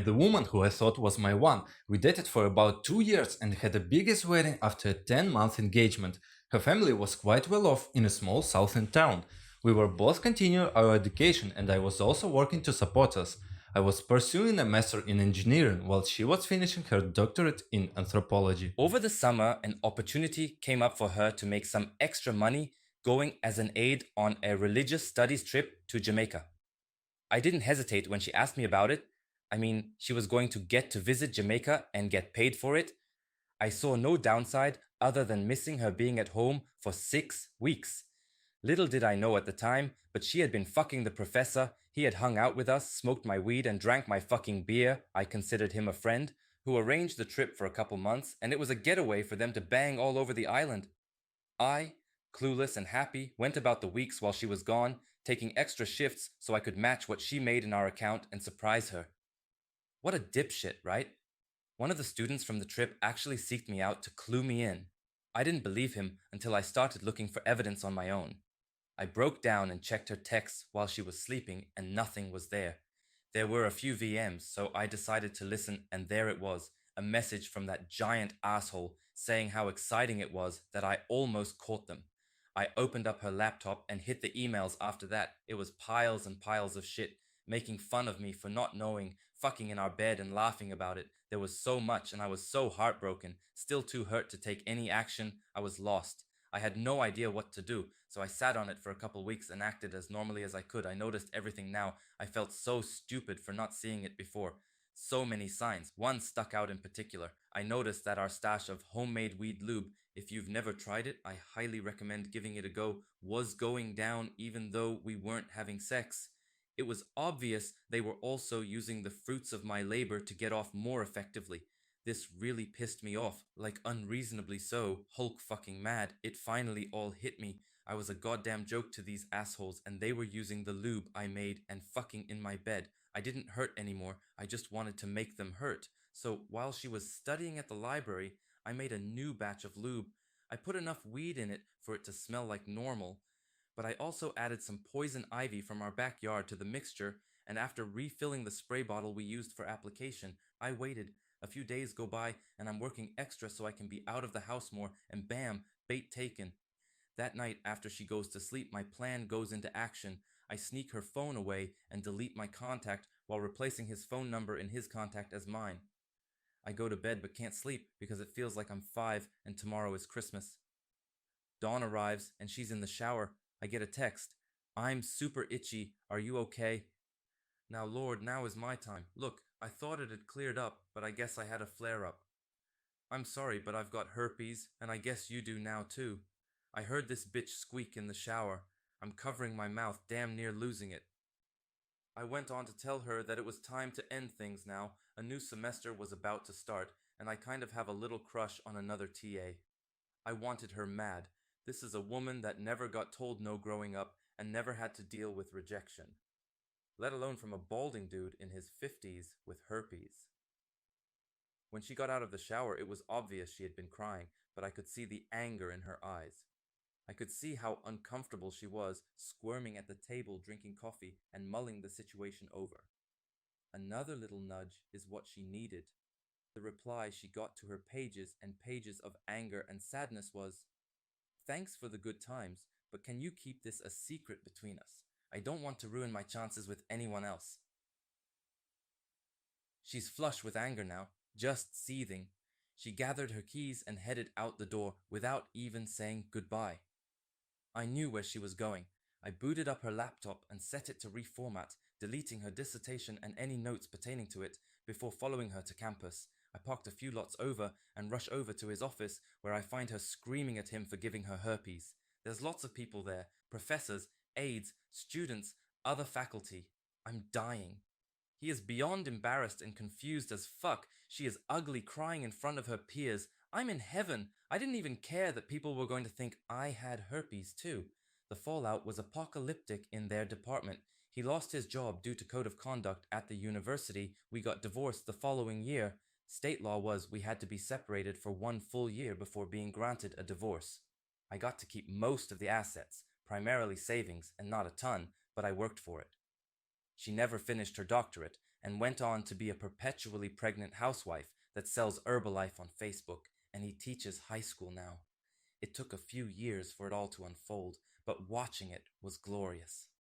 The woman who I thought was my one. We dated for about 2 years and had the biggest wedding after a 10-month engagement. Her family was quite well off in a small southern town. We were both continuing our education and I was also working to support us. I was pursuing a master in engineering while she was finishing her doctorate in anthropology. Over the summer, an opportunity came up for her to make some extra money going as an aide on a religious studies trip to Jamaica. I didn't hesitate when she asked me about it. I mean, she was going to get to visit Jamaica and get paid for it. I saw no downside other than missing her being at home for 6 weeks. Little did I know at the time, but she had been fucking the professor. He had hung out with us, smoked my weed, and drank my fucking beer. I considered him a friend who arranged the trip for a couple months, and it was a getaway for them to bang all over the island. I, clueless and happy, went about the weeks while she was gone, taking extra shifts so I could match what she made in our account and surprise her. What a dipshit, right? One of the students from the trip actually seeked me out to clue me in. I didn't believe him until I started looking for evidence on my own. I broke down and checked her texts while she was sleeping, and nothing was there. There were a few VMs, so I decided to listen, and there it was, a message from that giant asshole saying how exciting it was that I almost caught them. I opened up her laptop and hit the emails after that. It was piles and piles of shit, making fun of me for not knowing, fucking in our bed and laughing about it. There was so much, and I was so heartbroken, still too hurt to take any action. I was lost. I had no idea what to do, so I sat on it for a couple weeks and acted as normally as I could. I noticed everything now. I felt so stupid for not seeing it before. So many signs. One stuck out in particular. I noticed that our stash of homemade weed lube, if you've never tried it, I highly recommend giving it a go, was going down even though we weren't having sex. It was obvious they were also using the fruits of my labor to get off more effectively. This really pissed me off, like unreasonably so, Hulk fucking mad. It finally all hit me. I was a goddamn joke to these assholes, and they were using the lube I made and fucking in my bed. I didn't hurt anymore, I just wanted to make them hurt. So while she was studying at the library, I made a new batch of lube. I put enough weed in it for it to smell like normal, but I also added some poison ivy from our backyard to the mixture, and after refilling the spray bottle we used for application, I waited. A few days go by, and I'm working extra so I can be out of the house more, and bam, bait taken. That night, after she goes to sleep, my plan goes into action. I sneak her phone away and delete my contact while replacing his phone number in his contact as mine. I go to bed but can't sleep because it feels like I'm 5 and tomorrow is Christmas. Dawn arrives and she's in the shower. I get a text. I'm super itchy. Are you okay? Now, Lord, now is my time. Look, I thought it had cleared up, but I guess I had a flare up. I'm sorry, but I've got herpes, and I guess you do now too. I heard this bitch squeak in the shower. I'm covering my mouth, damn near losing it. I went on to tell her that it was time to end things now. A new semester was about to start, and I kind of have a little crush on another TA. I wanted her mad. This is a woman that never got told no growing up and never had to deal with rejection, let alone from a balding dude in his 50s with herpes. When she got out of the shower, it was obvious she had been crying, but I could see the anger in her eyes. I could see how uncomfortable she was, squirming at the table drinking coffee and mulling the situation over. Another little nudge is what she needed. The reply she got to her pages and pages of anger and sadness was, "Thanks for the good times, but can you keep this a secret between us? I don't want to ruin my chances with anyone else." She's flush with anger now, just seething. She gathered her keys and headed out the door without even saying goodbye. I knew where she was going. I booted up her laptop and set it to reformat, deleting her dissertation and any notes pertaining to it before following her to campus. I parked a few lots over and rush over to his office where I find her screaming at him for giving her herpes. There's lots of people there, professors, aides, students, other faculty. I'm dying. He is beyond embarrassed and confused as fuck. She is ugly, crying in front of her peers. I'm in heaven. I didn't even care that people were going to think I had herpes too. The fallout was apocalyptic in their department. He lost his job due to code of conduct at the university. We got divorced the following year. State law was we had to be separated for 1 full year before being granted a divorce. I got to keep most of the assets, primarily savings and not a ton, but I worked for it. She never finished her doctorate, and went on to be a perpetually pregnant housewife that sells Herbalife on Facebook, and he teaches high school now. It took a few years for it all to unfold, but watching it was glorious.